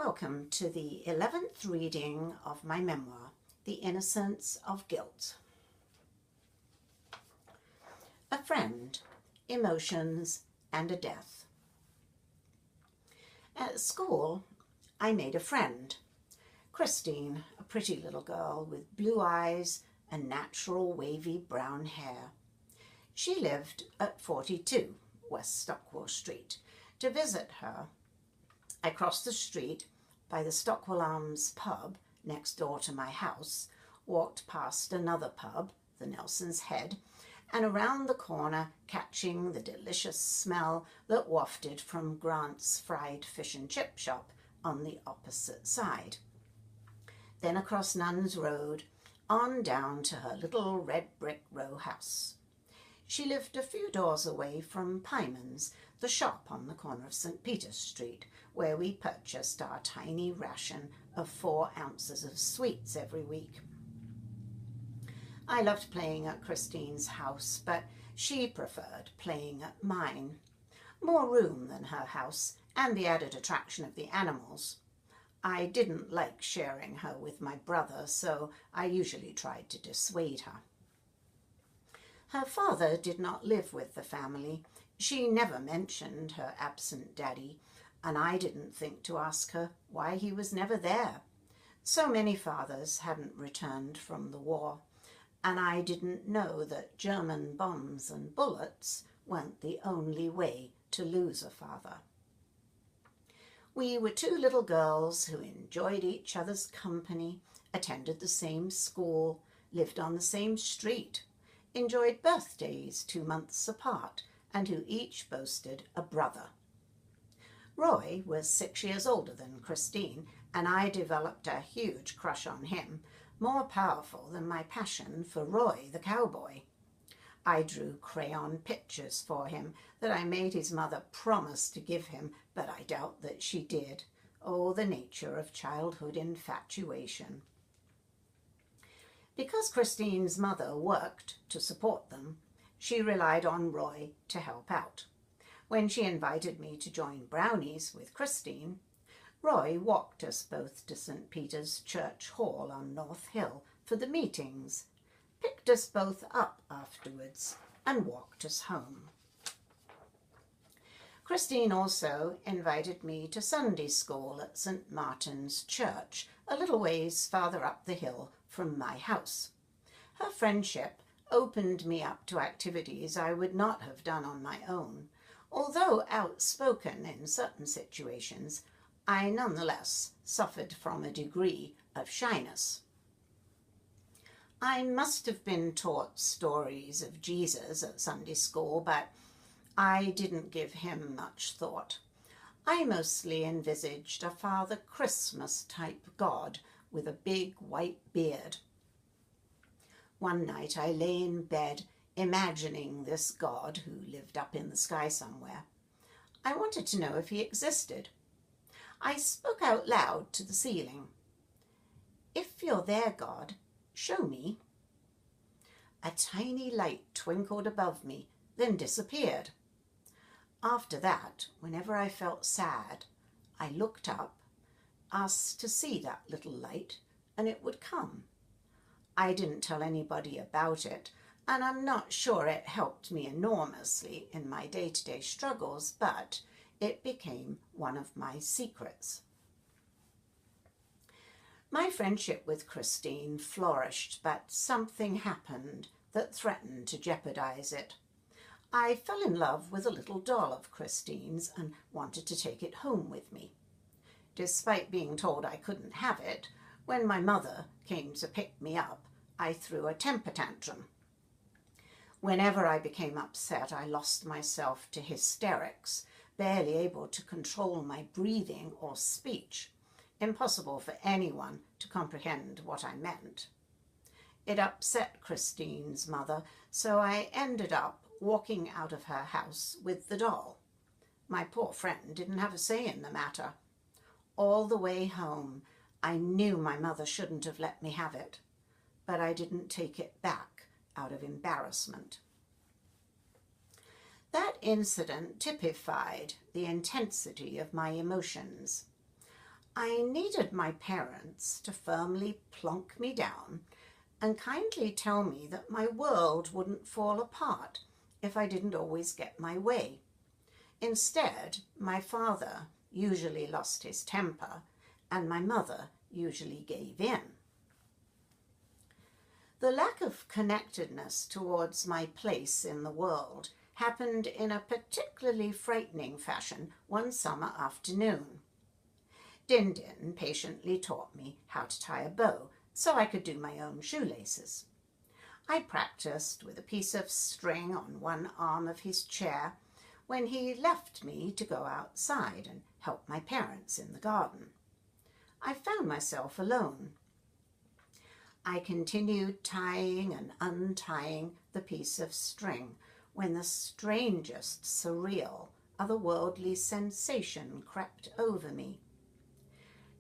Welcome to the 11th reading of my memoir, The Innocence of Guilt. A friend, emotions, and a death. At school, I made a friend. Christine, a pretty little girl with blue eyes and natural wavy brown hair. She lived at 42 West Stockwell Street. To visit her, I crossed the street by the Stockwell Arms pub next door to my house, walked past another pub, the Nelson's Head, and around the corner, catching the delicious smell that wafted from Grant's fried fish and chip shop on the opposite side. Then across Nuns Road, on down to her little red brick row house. She lived a few doors away from Pyman's, the shop on the corner of St. Peter's Street, where we purchased our tiny ration of 4 ounces of sweets every week. I loved playing at Christine's house, but she preferred playing at mine. More room than her house, and the added attraction of the animals. I didn't like sharing her with my brother, so I usually tried to dissuade her. Her father did not live with the family. She never mentioned her absent daddy, and I didn't think to ask her why he was never there. So many fathers hadn't returned from the war, and I didn't know that German bombs and bullets weren't the only way to lose a father. We were 2 little girls who enjoyed each other's company, attended the same school, lived on the same street, enjoyed birthdays 2 months apart, and who each boasted a brother. Roy was 6 years older than Christine, and I developed a huge crush on him, more powerful than my passion for Roy the cowboy. I drew crayon pictures for him that I made his mother promise to give him, but I doubt that she did. Oh, the nature of childhood infatuation. Because Christine's mother worked to support them, she relied on Roy to help out. When she invited me to join Brownies with Christine, Roy walked us both to St. Peter's Church Hall on North Hill for the meetings, picked us both up afterwards, and walked us home. Christine also invited me to Sunday school at St. Martin's Church, a little ways farther up the hill from my house. Her friendship opened me up to activities I would not have done on my own. Although outspoken in certain situations, I nonetheless suffered from a degree of shyness. I must have been taught stories of Jesus at Sunday school, but I didn't give him much thought. I mostly envisaged a Father Christmas-type God with a big white beard. One night I lay in bed imagining this God who lived up in the sky somewhere. I wanted to know if he existed. I spoke out loud to the ceiling. "If you're there, God, show me." A tiny light twinkled above me, then disappeared. After that, whenever I felt sad, I looked up, asked to see that little light, and it would come. I didn't tell anybody about it, and I'm not sure it helped me enormously in my day-to-day struggles, but it became one of my secrets. My friendship with Christine flourished, but something happened that threatened to jeopardize it. I fell in love with a little doll of Christine's and wanted to take it home with me. Despite being told I couldn't have it, when my mother came to pick me up, I threw a temper tantrum. Whenever I became upset, I lost myself to hysterics, barely able to control my breathing or speech. Impossible for anyone to comprehend what I meant. It upset Christine's mother, so I ended up walking out of her house with the doll. My poor friend didn't have a say in the matter. All the way home, I knew my mother shouldn't have let me have it, but I didn't take it back out of embarrassment. That incident typified the intensity of my emotions. I needed my parents to firmly plonk me down and kindly tell me that my world wouldn't fall apart if I didn't always get my way. Instead, my father usually lost his temper and my mother usually gave in. The lack of connectedness towards my place in the world happened in a particularly frightening fashion one summer afternoon. Din Din patiently taught me how to tie a bow so I could do my own shoelaces. I practiced with a piece of string on one arm of his chair when he left me to go outside and help my parents in the garden. I found myself alone. I continued tying and untying the piece of string when the strangest, surreal, otherworldly sensation crept over me.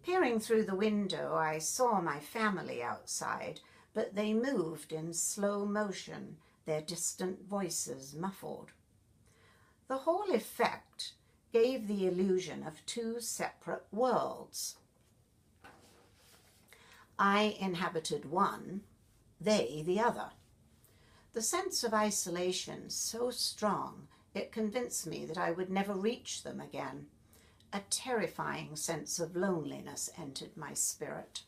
Peering through the window, I saw my family outside, but they moved in slow motion, their distant voices muffled. The whole effect gave the illusion of two separate worlds. I inhabited one, they the other. The sense of isolation so strong it convinced me that I would never reach them again. A terrifying sense of loneliness entered my spirit.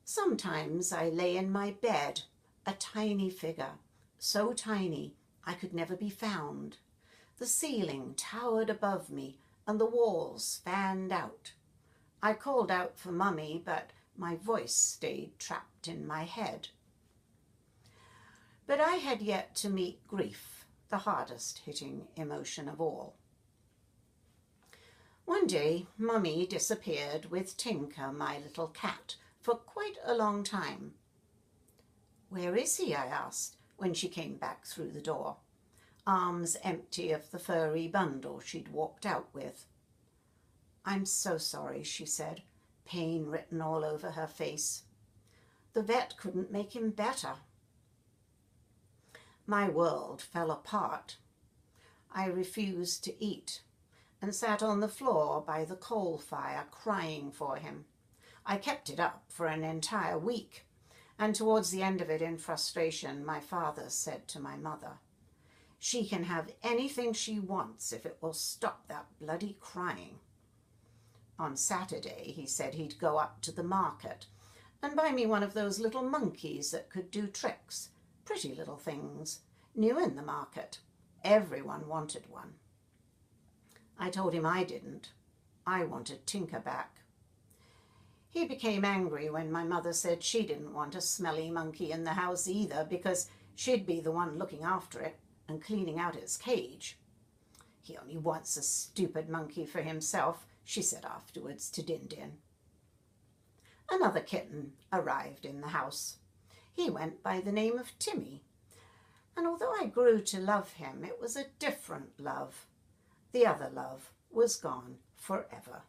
Sometimes I lay in my bed, a tiny figure, so tiny I could never be found. The ceiling towered above me and the walls fanned out. I called out for Mummy, but my voice stayed trapped in my head. But I had yet to meet grief, the hardest hitting emotion of all. One day, Mummy disappeared with Tinker, my little cat, for quite a long time. "Where is he?" I asked when she came back through the door, arms empty of the furry bundle she'd walked out with. "I'm so sorry," she said, pain written all over her face. "The vet couldn't make him better." My world fell apart. I refused to eat and sat on the floor by the coal fire crying for him. I kept it up for an entire week, and towards the end of it, in frustration, my father said to my mother, "She can have anything she wants if it will stop that bloody crying." On Saturday, he said he'd go up to the market and buy me one of those little monkeys that could do tricks, pretty little things, new in the market. Everyone wanted one. I told him I didn't. I wanted Tinker back. He became angry when my mother said she didn't want a smelly monkey in the house either, because she'd be the one looking after it and cleaning out its cage. "He only wants a stupid monkey for himself," she said afterwards to Din Din. Another kitten arrived in the house. He went by the name of Timmy, and although I grew to love him, it was a different love. The other love was gone forever.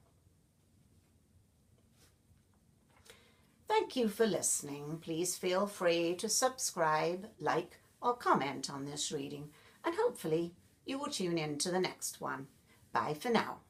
Thank you for listening. Please feel free to subscribe, like, or comment on this reading, and hopefully you will tune in to the next one. Bye for now.